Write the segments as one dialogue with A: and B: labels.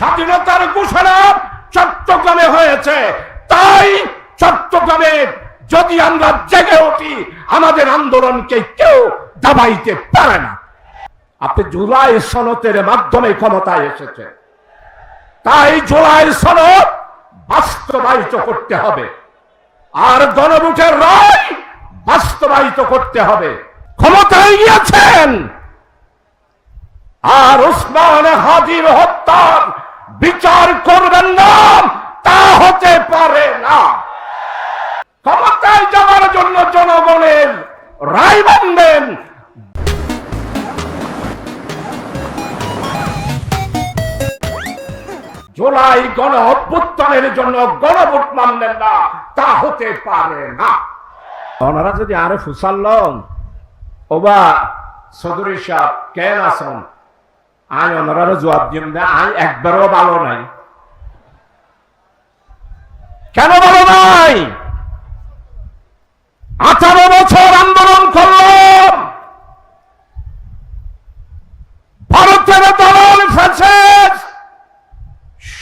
A: স্বাধীনতার ঘোষণা চট্টগ্রামে হয়েছে, তাই চট্টগ্রামে যদি আমরা জেগে উঠি আমাদের আন্দোলনকে কেউ দাবাইতে পারে না। আপনি জুলাই সনদের মাধ্যমে ক্ষমতায় এসেছে, তাই জুলাই সনদ বাস্তবায়িত করতে হবে, আর গণভোটের রায় বাস্তবায়িত করতে হবে। ক্ষমতায় গিয়েছেন আর ওসমান হাদির হত্যার বিচার করবেন না, তা হতে পারে না। ক্ষমতায় যাওয়ার জন্য জনগণের রায় মানবেন, জুলাই গণ অভ্যুত্থানের জন্য গণভোট মানবেন না, তা হতে পারে না। ওনারা যদি আরো ফুসাল্লন ওবা চৌধুরী সাহেব কেন আসন, আমি ওনারা জবাব দিন না, আমি একবারও ভালো নাই। কেন ভালো নাই? 18 বছর আন্দোলন করলাম, ভারতের দলাল ফ্যাসিস্ট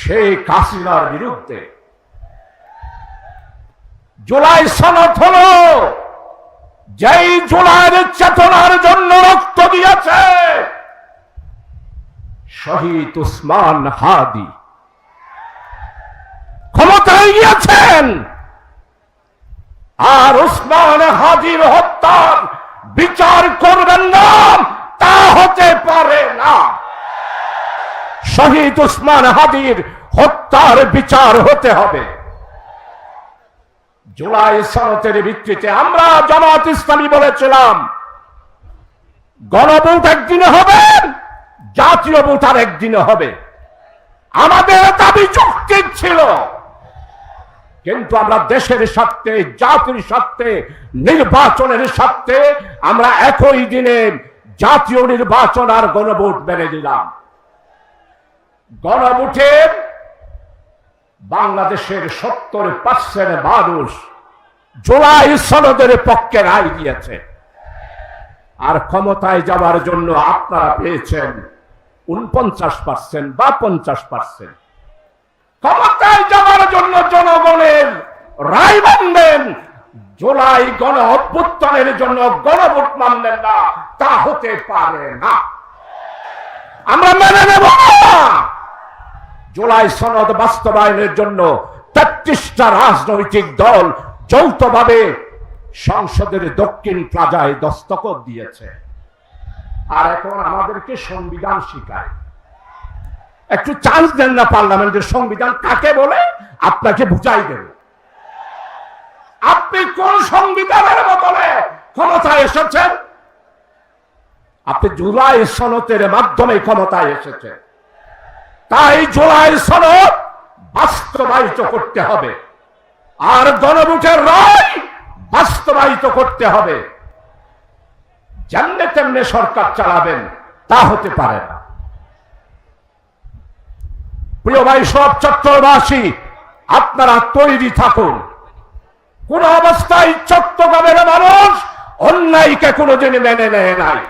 A: শেখ হাসিনার বিরুদ্ধে। জুলাই সনদ হলো যেই জুলাইয়ের চেতনার জন্য রক্ত দিয়েছে শহীদ ওসমান হাদি। ক্ষমতায় গিয়েছেন আর ওসমান হাদির হত্যার বিচার করবেন না, তা হতে পারে না। শহীদ ওসমান হাদির হত্যার বিচার হতে হবে। জুলাই সনদের ভিত্তিতে আমরা জামাত ইসলামী বলেছিলাম গণভোট একদিনে হবে, জাতীয় ভোট আর একদিনে হবে। আমাদের দাবি যৌক্তিক ছিল, কিন্তু আমরা দেশের স্বার্থে, জাতির স্বার্থে, নির্বাচনের স্বার্থে আমরা একই দিনে জাতীয় নির্বাচন আর গণভোট মেনে দিলাম। গণভোটে বাংলাদেশের 70% মানুষ জুলাই সনদের পক্ষে রায় দিয়েছে, আর ক্ষমতায় যাওয়ার জন্য আপনারা পেয়েছেন 49% বা 50%। ক্ষমতায় যাওয়ার জন্য জনগণের রায় মানবেন, জুলাই গণ অভ্যুত্থানের জন্য গণভোট মানবেন না, তা হতে পারে না। আমরা মেনে নেব না। জুলাই সনদ বাস্তবায়নের জন্য 33টা রাজনৈতিক দল যৌথভাবে সংসদের দক্ষিণ প্লাজায় দস্তখত দিয়েছে, আর এখন আমাদেরকে সংবিধান শিখায়। একটু চান্স দেন না পার্লামেন্টের সংবিধান কাকে বলে, আপনাকে বুঝাই দেব। আপনি কোন সংবিধানের বদলে ক্ষমতায় এসেছেন? আপনি জুলাই সনদের মাধ্যমে ক্ষমতায় এসেছেন, তাই জুলাই সনদ বাস্তবায়িত করতে হবে, আর গণভোটের রায় বাস্তবায়িত করতে হবে। যেমনে তেমনে সরকার চালাবেন তা হতে পারে না। প্রিয় ভাই সব চট্টগ্রামবাসী, আপনারা তৈরি থাকুন। কোন অবস্থায় চট্টগ্রামের মানুষ অন্যায়কে কোনোদিন মেনে নেয় নাই।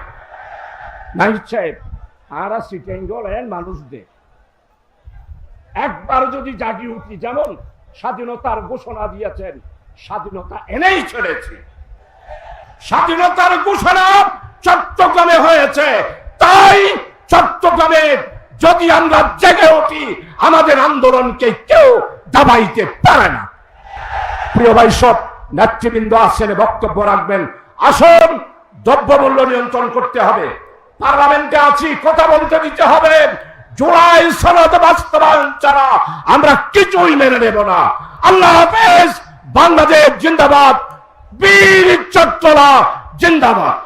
A: আর সিটিং গলেন মানুষদের একবার যদি জাগি উঠি, যেমন স্বাধীনতার ঘোষণা দিয়েছেন, স্বাধীনতা এনেই ছেড়েছি। স্বাধীনতার ঘোষণা চট্টগ্রামে হয়েছে, তাই চট্টগ্রামে যদি আমরা জেগে উঠি আমাদের আন্দোলনকে কেউ দাবাইতে পারে না। প্রিয় ভাই সব নেতৃবৃন্দ আসেন, বক্তব্য রাখবেন। আসুন, দ্রব্যমূল্য নিয়ন্ত্রণ করতে হবে। পার্লামেন্টে আছি, কথা বলতে দিতে হবে। জুলাই সনদ বাস্তবায়ন ছাড়া আমরা কিছুই মেনে নেব না। আল্লাহ হাফেজ। বাংলাদেশ জিন্দাবাদ। বীর চট্টলা জিন্দাবাদ।